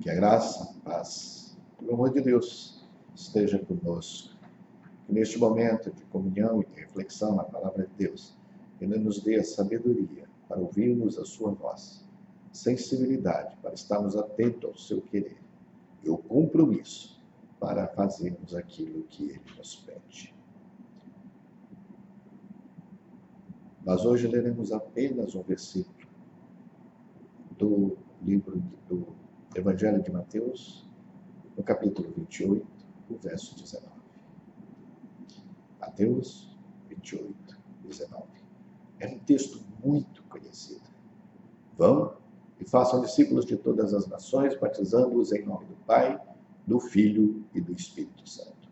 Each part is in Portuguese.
Que a graça, a paz, o amor de Deus esteja conosco. Que neste momento de comunhão e de reflexão na palavra de Deus, Ele nos dê a sabedoria para ouvirmos a sua voz, sensibilidade para estarmos atentos ao seu querer e o compromisso para fazermos aquilo que Ele nos pede. Mas hoje leremos apenas um versículo do livro do Evangelho de Mateus, no capítulo 28, o verso 19. Mateus 28, 19. É um texto muito conhecido. Vão e façam discípulos de todas as nações, batizando-os em nome do Pai, do Filho e do Espírito Santo.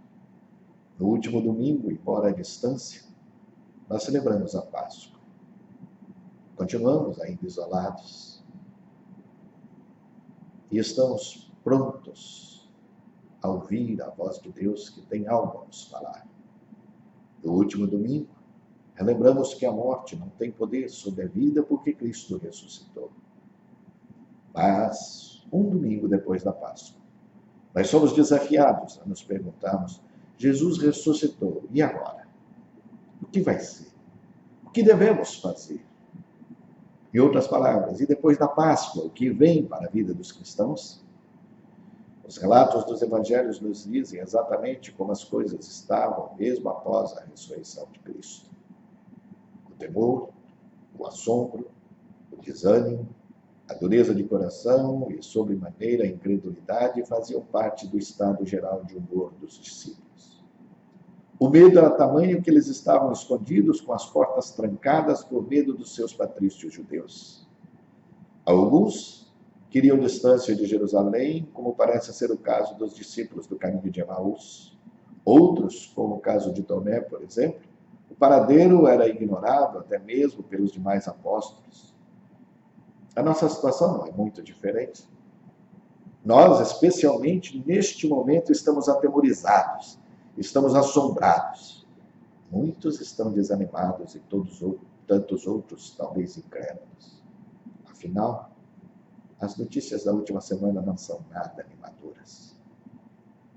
No último domingo, embora à distância, nós celebramos a Páscoa. Continuamos ainda isolados e estamos prontos a ouvir a voz de Deus que tem algo a nos falar. No último domingo, relembramos que a morte não tem poder sobre a vida porque Cristo ressuscitou. Mas, um domingo depois da Páscoa, nós somos desafiados a nos perguntarmos: Jesus ressuscitou, e agora? O que vai ser? O que devemos fazer? Em outras palavras, e depois da Páscoa, o que vem para a vida dos cristãos? Os relatos dos evangelhos nos dizem exatamente como as coisas estavam mesmo após a ressurreição de Cristo. O temor, o assombro, o desânimo, a dureza de coração e, sobremaneira, a incredulidade faziam parte do estado geral de humor dos discípulos. O medo era tamanho que eles estavam escondidos com as portas trancadas por medo dos seus patrícios judeus. Alguns queriam distância de Jerusalém, como parece ser o caso dos discípulos do caminho de Emaús. Outros, como o caso de Tomé, por exemplo, o paradeiro era ignorado até mesmo pelos demais apóstolos. A nossa situação não é muito diferente. Nós, especialmente neste momento, estamos atemorizados, estamos assombrados. Muitos estão desanimados e tantos outros talvez incrédulos. Afinal, as notícias da última semana não são nada animadoras.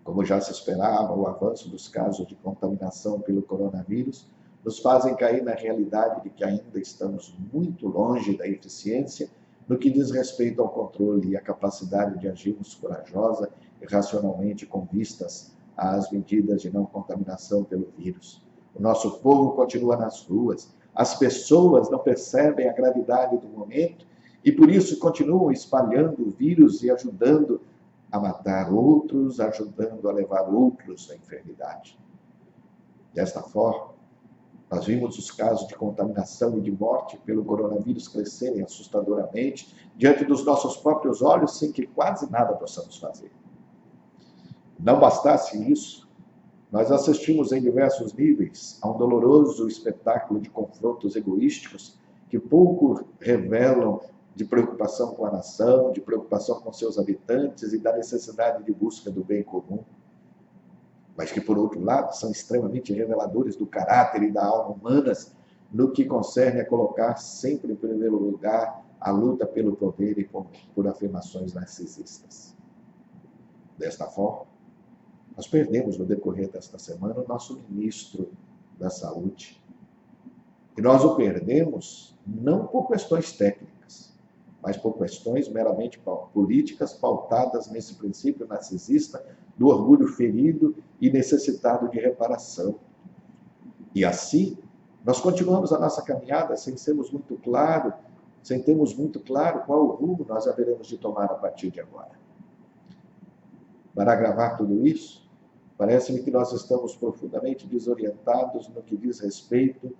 Como já se esperava, o avanço dos casos de contaminação pelo coronavírus nos fazem cair na realidade de que ainda estamos muito longe da eficiência no que diz respeito ao controle e à capacidade de agirmos corajosa e racionalmente com vistas às medidas de não contaminação pelo vírus. O nosso povo continua nas ruas, as pessoas não percebem a gravidade do momento e por isso continuam espalhando o vírus e ajudando a matar outros, ajudando a levar outros à enfermidade. Desta forma, nós vimos os casos de contaminação e de morte pelo coronavírus crescerem assustadoramente diante dos nossos próprios olhos, sem que quase nada possamos fazer. Não bastasse isso, nós assistimos em diversos níveis a um doloroso espetáculo de confrontos egoísticos que pouco revelam de preocupação com a nação, de preocupação com seus habitantes e da necessidade de busca do bem comum, mas que, por outro lado, são extremamente reveladores do caráter e da alma humanas no que concerne a colocar sempre em primeiro lugar a luta pelo poder e por afirmações narcisistas. Desta forma, nós perdemos no decorrer desta semana o nosso ministro da Saúde. E nós o perdemos não por questões técnicas, mas por questões meramente políticas pautadas nesse princípio narcisista do orgulho ferido e necessitado de reparação. E assim, nós continuamos a nossa caminhada sem termos muito claro qual o rumo nós haveremos de tomar a partir de agora. Para agravar tudo isso, parece-me que nós estamos profundamente desorientados no que diz respeito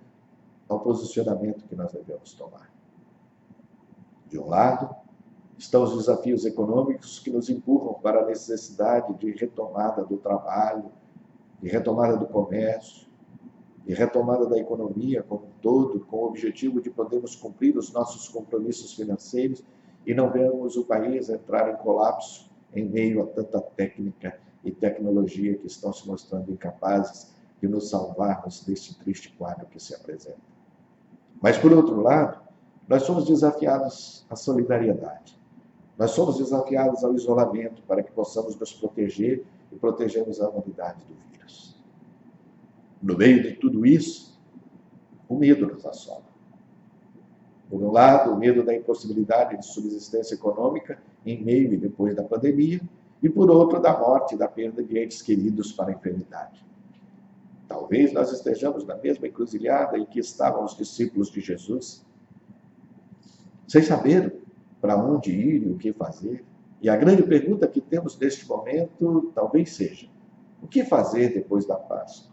ao posicionamento que nós devemos tomar. De um lado, estão os desafios econômicos que nos empurram para a necessidade de retomada do trabalho, de retomada do comércio, de retomada da economia como um todo, com o objetivo de podermos cumprir os nossos compromissos financeiros e não vermos o país entrar em colapso em meio a tanta técnica e tecnologia que estão se mostrando incapazes de nos salvarmos deste triste quadro que se apresenta. Mas, por outro lado, nós somos desafiados à solidariedade. Nós somos desafiados ao isolamento para que possamos nos proteger e protegermos a humanidade do vírus. No meio de tudo isso, o medo nos assola. Por um lado, o medo da impossibilidade de subsistência econômica em meio e depois da pandemia, e por outro, da morte e da perda de entes queridos para a enfermidade. Talvez nós estejamos na mesma encruzilhada em que estavam os discípulos de Jesus, sem saber para onde ir e o que fazer. E a grande pergunta que temos neste momento talvez seja: o que fazer depois da Páscoa?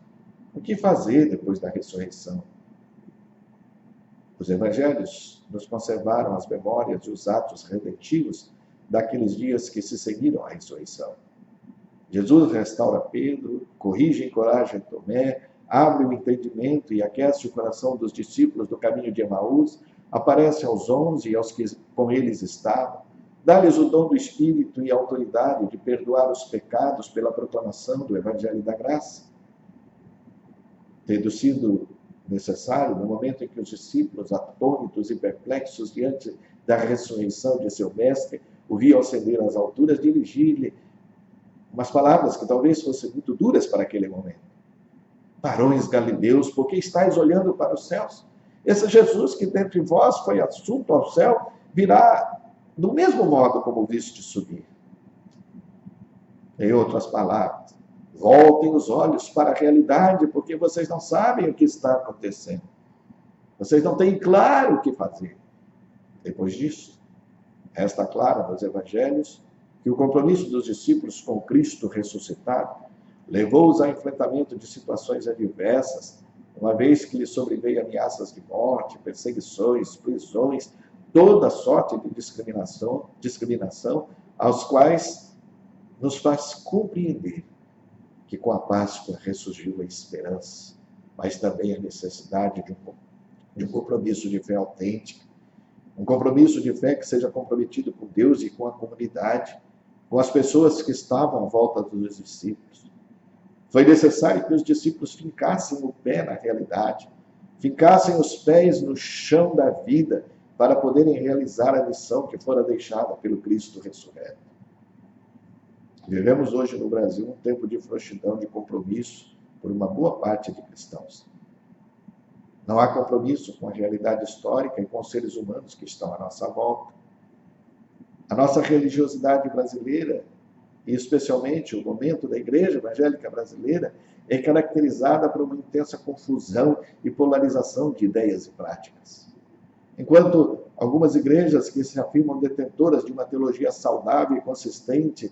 O que fazer depois da ressurreição? Os evangelhos nos conservaram as memórias e os atos redentivos daqueles dias que se seguiram à ressurreição. Jesus restaura Pedro, corrige e encoraja Tomé, abre o entendimento e aquece o coração dos discípulos do caminho de Emaús, aparece aos 11 e aos que com eles estavam, dá-lhes o dom do Espírito e a autoridade de perdoar os pecados pela proclamação do Evangelho da Graça. Tendo sido necessário, no momento em que os discípulos, atônitos e perplexos diante da ressurreição de seu mestre, o viam ascender às alturas, dirigir-lhe umas palavras que talvez fossem muito duras para aquele momento. Varões galileus, por que estáis olhando para os céus? Esse Jesus que dentre vós foi assunto ao céu, virá do mesmo modo como viste subir. Em outras palavras, voltem os olhos para a realidade, porque vocês não sabem o que está acontecendo. Vocês não têm claro o que fazer. Depois disso, resta claro nos evangelhos que o compromisso dos discípulos com Cristo ressuscitado levou-os ao enfrentamento de situações adversas, uma vez que lhes sobreveio ameaças de morte, perseguições, prisões, toda sorte de discriminação, aos quais nos faz compreender que com a Páscoa ressurgiu a esperança, mas também a necessidade de um compromisso de fé autêntica, um compromisso de fé que seja comprometido com Deus e com a comunidade, com as pessoas que estavam à volta dos discípulos. Foi necessário que os discípulos fincassem o pé na realidade, fincassem os pés no chão da vida, para poderem realizar a missão que fora deixada pelo Cristo ressurreto. Vivemos hoje no Brasil um tempo de frouxidão de compromisso por uma boa parte de cristãos. Não há compromisso com a realidade histórica e com os seres humanos que estão à nossa volta. A nossa religiosidade brasileira, e especialmente o momento da Igreja Evangélica Brasileira, é caracterizada por uma intensa confusão e polarização de ideias e práticas. Enquanto algumas igrejas que se afirmam detentoras de uma teologia saudável e consistente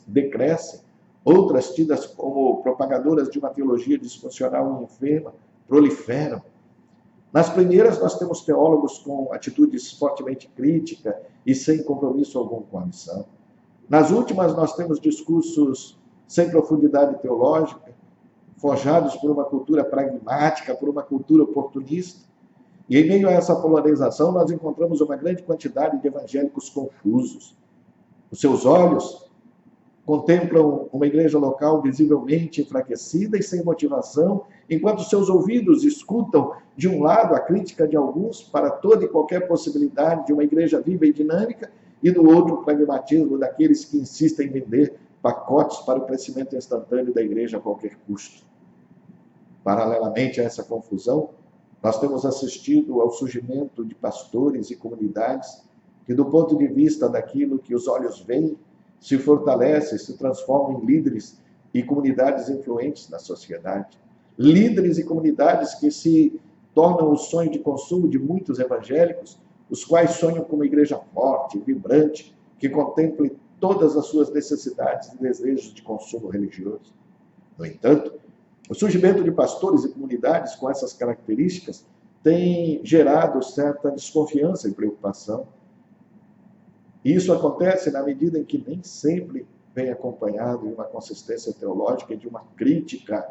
decrescem, outras tidas como propagadoras de uma teologia disfuncional e enferma proliferam. Nas primeiras, nós temos teólogos com atitudes fortemente críticas e sem compromisso algum com a missão. Nas últimas, nós temos discursos sem profundidade teológica, forjados por uma cultura pragmática, por uma cultura oportunista. E em meio a essa polarização, nós encontramos uma grande quantidade de evangélicos confusos. Os seus olhos contemplam uma igreja local visivelmente enfraquecida e sem motivação, enquanto seus ouvidos escutam, de um lado, a crítica de alguns para toda e qualquer possibilidade de uma igreja viva e dinâmica, e do outro, o pragmatismo daqueles que insistem em vender pacotes para o crescimento instantâneo da igreja a qualquer custo. Paralelamente a essa confusão, nós temos assistido ao surgimento de pastores e comunidades que, do ponto de vista daquilo que os olhos veem, se fortalecem, se transformam em líderes e comunidades influentes na sociedade. Líderes e comunidades que se tornam o sonho de consumo de muitos evangélicos, os quais sonham com uma igreja forte, vibrante, que contemple todas as suas necessidades e desejos de consumo religioso. No entanto, o surgimento de pastores e comunidades com essas características tem gerado certa desconfiança e preocupação. E isso acontece na medida em que nem sempre vem acompanhado de uma consistência teológica e de uma crítica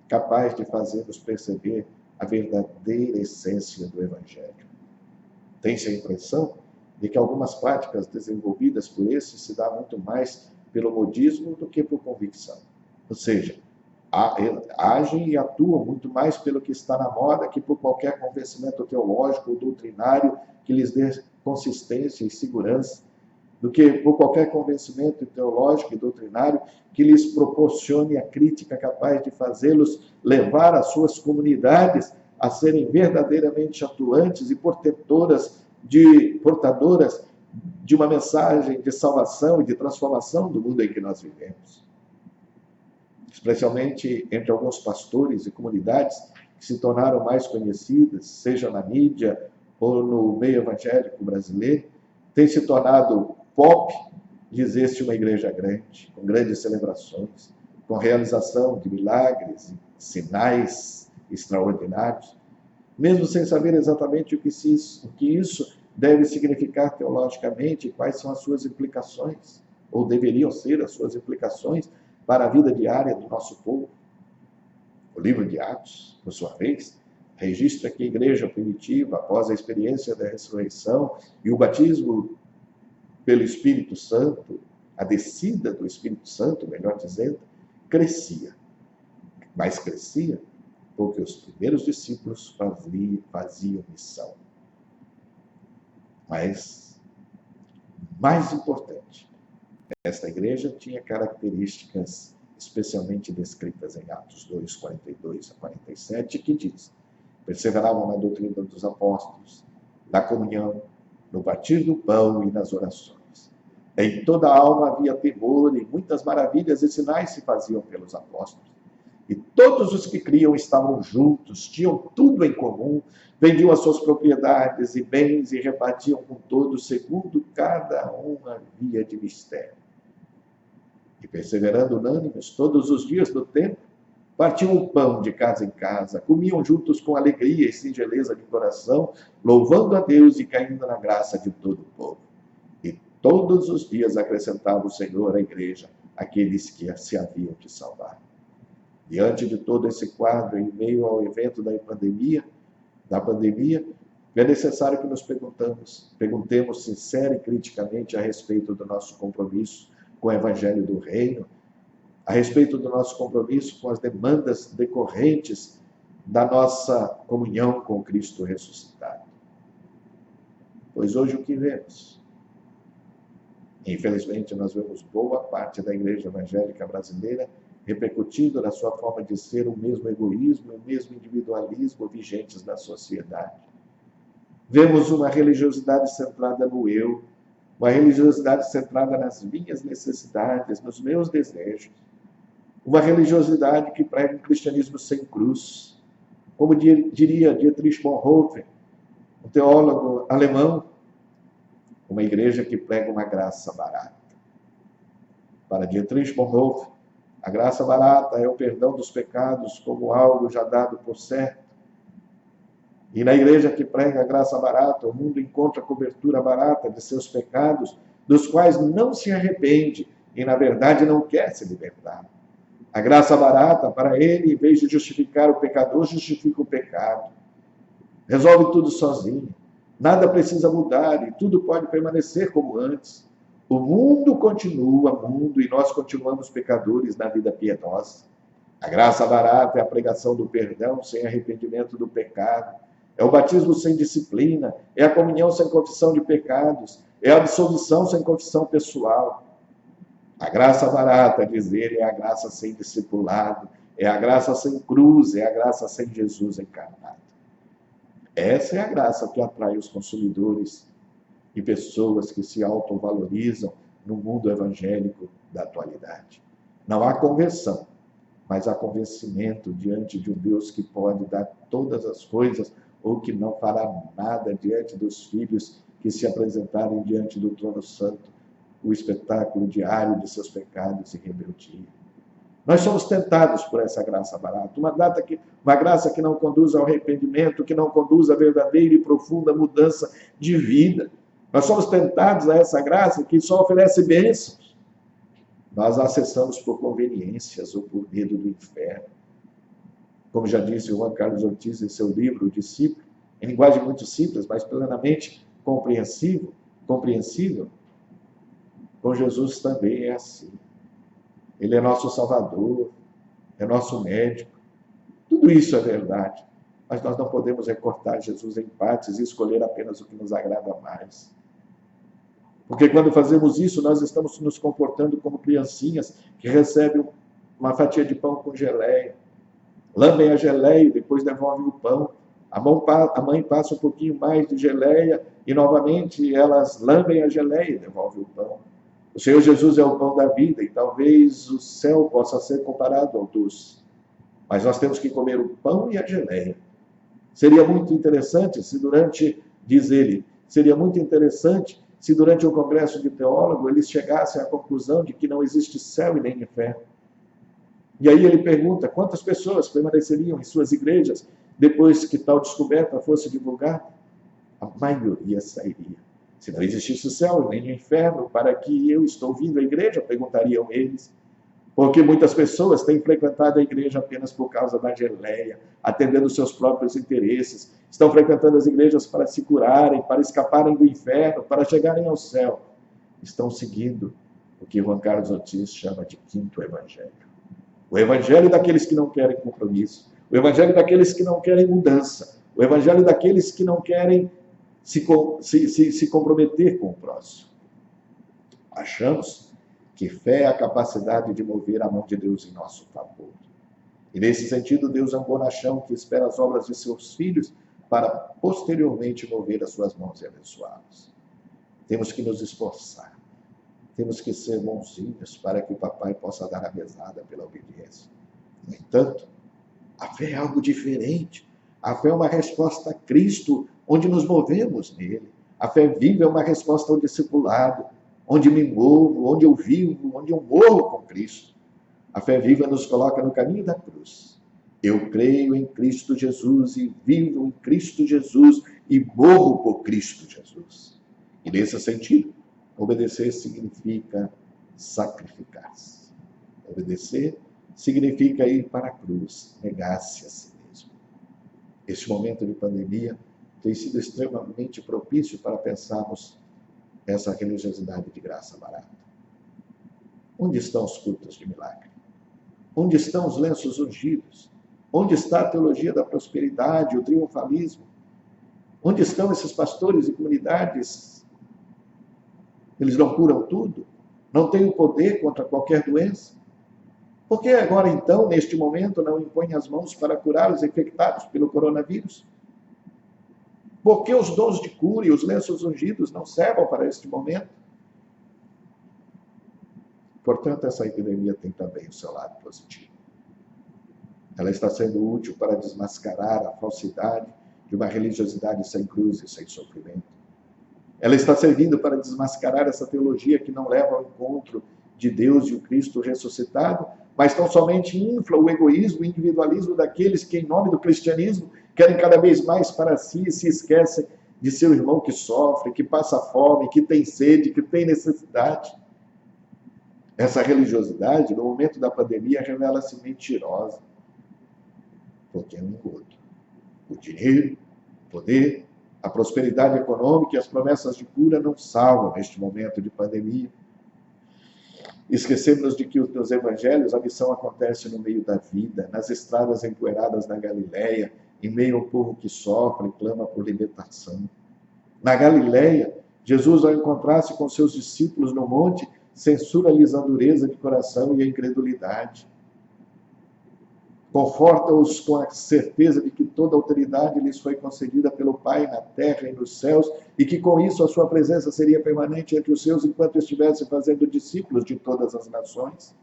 capaz de fazer-nos perceber a verdadeira essência do Evangelho. Tem-se a impressão de que algumas práticas desenvolvidas por esses se dão muito mais pelo modismo do que por convicção. Ou seja, agem e atuam muito mais pelo que está na moda que por qualquer convencimento teológico ou doutrinário que lhes dê consistência e segurança do que por qualquer convencimento teológico e doutrinário que lhes proporcione a crítica capaz de fazê-los levar as suas comunidades a serem verdadeiramente atuantes e portadoras de uma mensagem de salvação e de transformação do mundo em que nós vivemos. Especialmente entre alguns pastores e comunidades que se tornaram mais conhecidas, seja na mídia ou no meio evangélico brasileiro, tem se tornado pop dizer-se uma igreja grande, com grandes celebrações, com realização de milagres e sinais extraordinários, mesmo sem saber exatamente o que isso deve significar teologicamente e quais são as suas implicações, ou deveriam ser as suas implicações para a vida diária do nosso povo. O livro de Atos, por sua vez, registra que a igreja primitiva, após a experiência da ressurreição e o batismo pelo Espírito Santo, a descida do Espírito Santo, melhor dizendo, crescia. Mas crescia porque os primeiros discípulos faziam missão. Mas, mais importante, esta igreja tinha características especialmente descritas em Atos 2, 42 a 47, que diz: perseveravam na doutrina dos apóstolos, na comunhão, no partir do pão e nas orações. Em toda a alma havia temor e muitas maravilhas e sinais se faziam pelos apóstolos. E todos os que criam estavam juntos, tinham tudo em comum, vendiam as suas propriedades e bens e repartiam com todos, segundo cada um havia de mistério. E perseverando unânimes todos os dias do templo, partiam o pão de casa em casa, comiam juntos com alegria e singeleza de coração, louvando a Deus e caindo na graça de todo o povo. E todos os dias acrescentava o Senhor à igreja aqueles que se haviam de salvar. Diante de todo esse quadro, em meio ao evento da pandemia, é necessário que nos perguntemos sincera e criticamente a respeito do nosso compromisso com o Evangelho do Reino, a respeito do nosso compromisso com as demandas decorrentes da nossa comunhão com Cristo ressuscitado. Pois hoje o que vemos? Infelizmente, nós vemos boa parte da igreja evangélica brasileira repercutindo na sua forma de ser o mesmo egoísmo e o mesmo individualismo vigentes na sociedade. Vemos uma religiosidade centrada no eu, uma religiosidade centrada nas minhas necessidades, nos meus desejos, uma religiosidade que prega um cristianismo sem cruz. Como diria Dietrich Bonhoeffer, um teólogo alemão, uma igreja que prega uma graça barata. Para Dietrich Bonhoeffer, a graça barata é o perdão dos pecados como algo já dado por certo. E na igreja que prega a graça barata, o mundo encontra cobertura barata de seus pecados, dos quais não se arrepende e, na verdade, não quer se libertar. A graça barata, para ele, em vez de justificar o pecador, justifica o pecado. Resolve tudo sozinho. Nada precisa mudar e tudo pode permanecer como antes. O mundo continua mundo e nós continuamos pecadores na vida piedosa. A graça barata é a pregação do perdão sem arrependimento do pecado. É o batismo sem disciplina. É a comunhão sem confissão de pecados. É a absolvição sem confissão pessoal. A graça barata, diz ele, é a graça sem discipulado. É a graça sem cruz. É a graça sem Jesus encarnado. Essa é a graça que atrai os consumidores e pessoas que se autovalorizam no mundo evangélico da atualidade. Não há conversão, mas há convencimento diante de um Deus que pode dar todas as coisas ou que não fará nada diante dos filhos que se apresentarem diante do trono santo, o espetáculo diário de seus pecados e rebeldia. Nós somos tentados por essa graça barata, uma graça que não conduz ao arrependimento, que não conduz à verdadeira e profunda mudança de vida. Nós somos tentados a essa graça que só oferece bênçãos. Nós a acessamos por conveniências ou por medo do inferno. Como já disse o Juan Carlos Ortiz em seu livro, O Discípulo, em linguagem muito simples, mas plenamente compreensível, com Jesus também é assim. Ele é nosso Salvador, é nosso médico. Tudo isso é verdade. Mas nós não podemos recortar Jesus em partes e escolher apenas o que nos agrada mais. Porque quando fazemos isso, nós estamos nos comportando como criancinhas que recebem uma fatia de pão com geleia, lambem a geleia e depois devolvem o pão. A mãe passa um pouquinho mais de geleia e novamente elas lambem a geleia e devolvem o pão. O Senhor Jesus é o pão da vida e talvez o céu possa ser comparado ao doce. Mas nós temos que comer o pão e a geleia. Seria muito interessante se diz ele, seria muito interessante se durante um congresso de teólogo eles chegassem à conclusão de que não existe céu e nem inferno. E aí ele pergunta quantas pessoas permaneceriam em suas igrejas depois que tal descoberta fosse divulgada. A maioria sairia. Se não existisse céu e nem inferno, para que eu estou vindo à igreja? Perguntariam eles. Porque muitas pessoas têm frequentado a igreja apenas por causa da geleia, atendendo seus próprios interesses. Estão frequentando as igrejas para se curarem, para escaparem do inferno, para chegarem ao céu. Estão seguindo o que Juan Carlos Ortiz chama de quinto evangelho. O evangelho daqueles que não querem compromisso. O evangelho daqueles que não querem mudança. O evangelho daqueles que não querem se comprometer com o próximo. Achamos que fé é a capacidade de mover a mão de Deus em nosso favor. E nesse sentido, Deus é um bonachão que espera as obras de seus filhos para posteriormente mover as suas mãos e abençoá-los. Temos que nos esforçar. Temos que ser bonzinhos para que o papai possa dar a mesada pela obediência. No entanto, a fé é algo diferente. A fé é uma resposta a Cristo, onde nos movemos nele. A fé viva é uma resposta ao discipulado, onde me movo, onde eu vivo, onde eu morro com Cristo. A fé viva nos coloca no caminho da cruz. Eu creio em Cristo Jesus e vivo em Cristo Jesus e morro por Cristo Jesus. E nesse sentido, obedecer significa sacrificar-se. Obedecer significa ir para a cruz, negar-se a si mesmo. Este momento de pandemia tem sido extremamente propício para pensarmos essa religiosidade de graça barata. Onde estão os cultos de milagre? Onde estão os lenços ungidos? Onde está a teologia da prosperidade, o triunfalismo? Onde estão esses pastores e comunidades? Eles não curam tudo? Não têm o poder contra qualquer doença? Por que agora, então, neste momento, não impõem as mãos para curar os infectados pelo coronavírus? Por que os dons de cura e os lenços ungidos não servem para este momento? Portanto, essa epidemia tem também o seu lado positivo. Ela está sendo útil para desmascarar a falsidade de uma religiosidade sem cruz e sem sofrimento. Ela está servindo para desmascarar essa teologia que não leva ao encontro de Deus e o Cristo ressuscitado, mas tão somente infla o egoísmo e o individualismo daqueles que, em nome do cristianismo, querem cada vez mais para si e se esquecem de seu irmão que sofre, que passa fome, que tem sede, que tem necessidade. Essa religiosidade, no momento da pandemia, revela-se mentirosa, porque é um engodo. O dinheiro, o poder, a prosperidade econômica e as promessas de cura não salvam neste momento de pandemia. Esquecemos de que nos evangelhos a missão acontece no meio da vida, nas estradas empoeiradas da Galileia, em meio ao povo que sofre e clama por libertação. Na Galileia, Jesus, ao encontrar-se com seus discípulos no monte, censura-lhes a dureza de coração e a incredulidade. Conforta-os com a certeza de que toda autoridade lhes foi concedida pelo Pai na terra e nos céus, e que com isso a sua presença seria permanente entre os seus enquanto estivesse fazendo discípulos de todas as nações.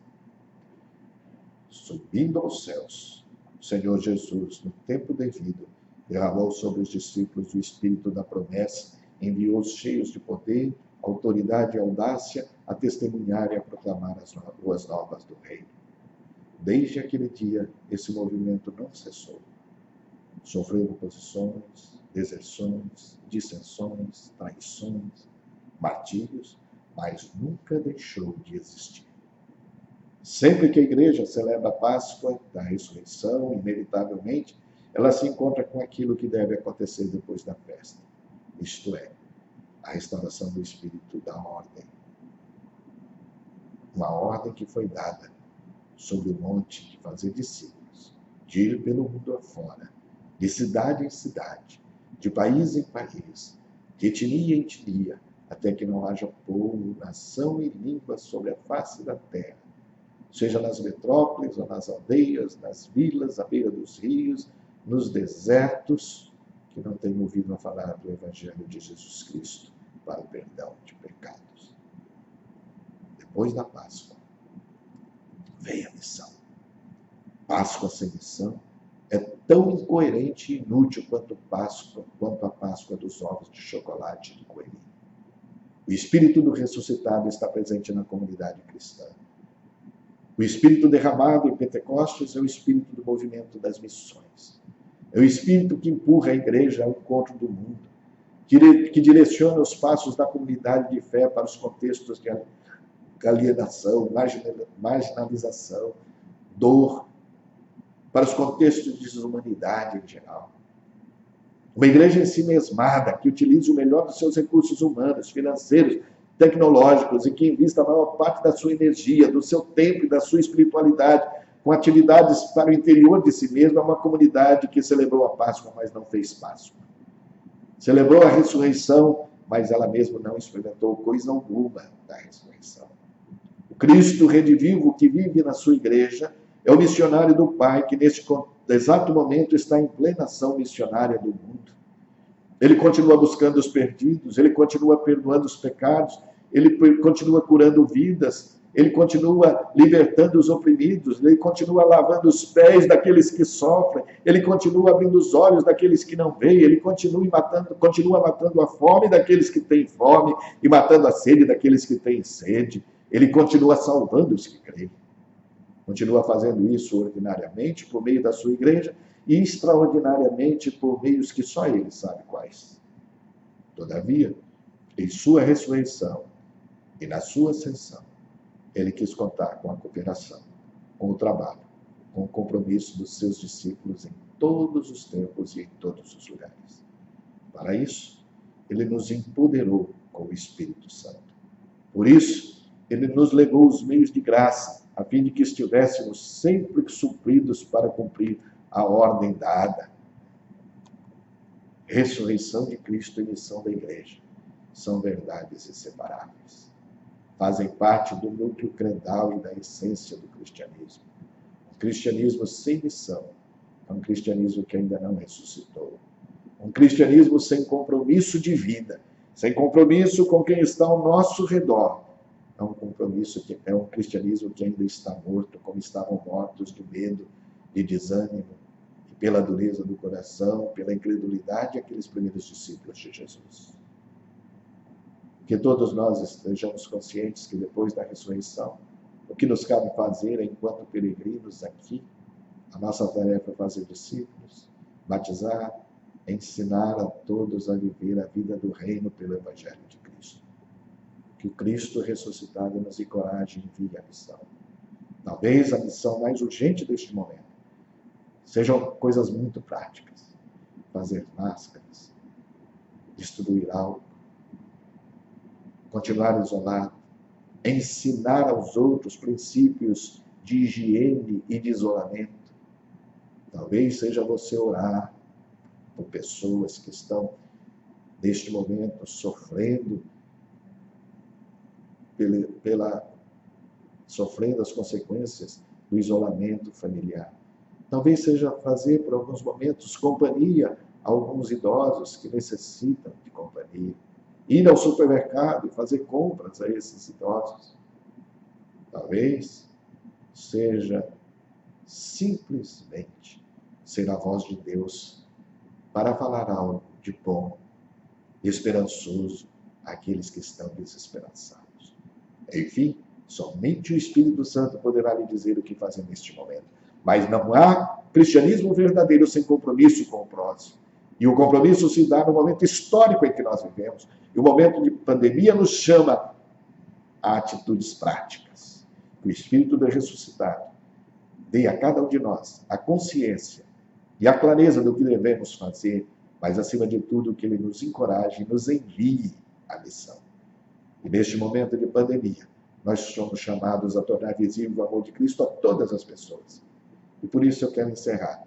Subindo aos céus, o Senhor Jesus, no tempo devido, derramou sobre os discípulos o Espírito da promessa, enviou-os cheios de poder, autoridade e audácia a testemunhar e a proclamar as boas novas do reino. Desde aquele dia, esse movimento não cessou. Sofreu oposições, deserções, dissensões, traições, martírios, mas nunca deixou de existir. Sempre que a igreja celebra a Páscoa da ressurreição, inevitavelmente, ela se encontra com aquilo que deve acontecer depois da festa. Isto é, a restauração do espírito da ordem. Uma ordem que foi dada sobre o monte de fazer discípulos, de ir pelo mundo afora de cidade em cidade, de país em país, de etnia em etnia, até que não haja povo, nação e língua sobre a face da terra, seja nas metrópoles ou nas aldeias, nas vilas, à beira dos rios, nos desertos, que não tenham ouvido a falar do Evangelho de Jesus Cristo para o perdão de pecados. Depois da Páscoa, vem a missão. Páscoa sem missão é tão incoerente e inútil quanto a Páscoa dos ovos de chocolate e de coelhinho. O Espírito do ressuscitado está presente na comunidade cristã. O Espírito derramado em Pentecostes é o Espírito do movimento das missões. É o Espírito que empurra a igreja ao encontro do mundo, que direciona os passos da comunidade de fé para os contextos de alienação, marginalização, dor, para os contextos de desumanidade em geral. Uma igreja em si mesmada, que utilize o melhor dos seus recursos humanos, financeiros, tecnológicos e que invista a maior parte da sua energia, do seu tempo e da sua espiritualidade com atividades para o interior de si mesma, é uma comunidade que celebrou a Páscoa, mas não fez Páscoa. Celebrou a ressurreição, mas ela mesma não experimentou coisa alguma da ressurreição. O Cristo redivivo que vive na sua igreja é o missionário do Pai que, neste exato momento, está em plena ação missionária do mundo. Ele continua buscando os perdidos, ele continua perdoando os pecados, ele continua curando vidas, ele continua libertando os oprimidos, ele continua lavando os pés daqueles que sofrem, ele continua abrindo os olhos daqueles que não veem, ele continua matando a fome daqueles que têm fome e matando a sede daqueles que têm sede. Ele continua salvando os que creem. Continua fazendo isso ordinariamente por meio da sua igreja e extraordinariamente por meios que só ele sabe quais. Todavia, em sua ressurreição e na sua ascensão, ele quis contar com a cooperação, com o trabalho, com o compromisso dos seus discípulos em todos os tempos e em todos os lugares. Para isso, ele nos empoderou com o Espírito Santo. Por isso, ele nos legou os meios de graça, a fim de que estivéssemos sempre supridos para cumprir a ordem dada. Ressurreição de Cristo e missão da igreja são verdades inseparáveis. Fazem parte do núcleo credal e da essência do cristianismo. Um cristianismo sem missão é um cristianismo que ainda não ressuscitou. Um cristianismo sem compromisso de vida, sem compromisso com quem está ao nosso redor, é um cristianismo que ainda está morto, como estavam mortos de medo, de desânimo, e pela dureza do coração, pela incredulidade daqueles primeiros discípulos de Jesus. Que todos nós estejamos conscientes que depois da ressurreição, o que nos cabe fazer enquanto peregrinos aqui, a nossa tarefa é fazer discípulos, batizar, ensinar a todos a viver a vida do reino pelo Evangelho de Cristo. Que o Cristo ressuscitado nos encoraje e envie a missão. Talvez a missão mais urgente deste momento sejam coisas muito práticas. Fazer máscaras, distribuir álcool, continuar isolado, ensinar aos outros princípios de higiene e de isolamento. Talvez seja você orar por pessoas que estão, neste momento, sofrendo sofrendo as consequências do isolamento familiar. Talvez seja fazer, por alguns momentos, companhia a alguns idosos que necessitam de companhia. Ir ao supermercado e fazer compras a esses idosos. Talvez seja simplesmente ser a voz de Deus para falar algo de bom e esperançoso àqueles que estão desesperançados. Enfim, somente o Espírito Santo poderá lhe dizer o que fazer neste momento. Mas não há cristianismo verdadeiro sem compromisso com o próximo. E o compromisso se dá no momento histórico em que nós vivemos. E o momento de pandemia nos chama a atitudes práticas. Que o Espírito do ressuscitado dê a cada um de nós a consciência e a clareza do que devemos fazer, mas, acima de tudo, que ele nos encoraje e nos envie a missão. E neste momento de pandemia, nós somos chamados a tornar visível o amor de Cristo a todas as pessoas. E por isso eu quero encerrar,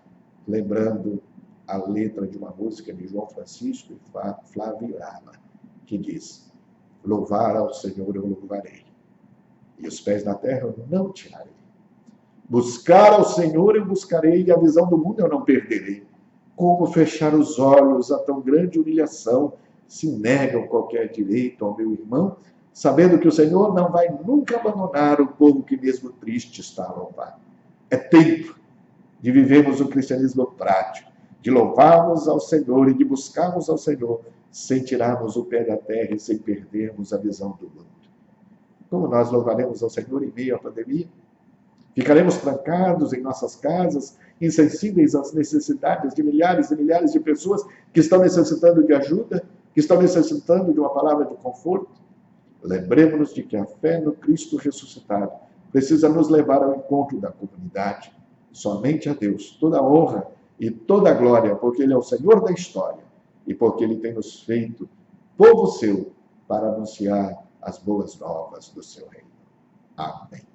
lembrando a letra de uma música de João Francisco e Flávio Irala, que diz: louvar ao Senhor eu louvarei, e os pés na terra eu não tirarei. Buscar ao Senhor eu buscarei, e a visão do mundo eu não perderei. Como fechar os olhos a tão grande humilhação, se negam qualquer direito ao meu irmão, sabendo que o Senhor não vai nunca abandonar o povo que mesmo triste está a louvar. É tempo de vivermos o cristianismo prático, de louvarmos ao Senhor e de buscarmos ao Senhor, sem tirarmos o pé da terra e sem perdermos a visão do mundo. Como nós louvaremos ao Senhor em meio à pandemia? Ficaremos trancados em nossas casas, insensíveis às necessidades de milhares e milhares de pessoas que estão necessitando de ajuda, que estão necessitando de uma palavra de conforto? Lembremos-nos de que a fé no Cristo ressuscitado precisa nos levar ao encontro da comunidade. Somente a Deus toda a honra e toda a glória, porque Ele é o Senhor da história e porque Ele tem nos feito povo seu para anunciar as boas novas do seu reino. Amém.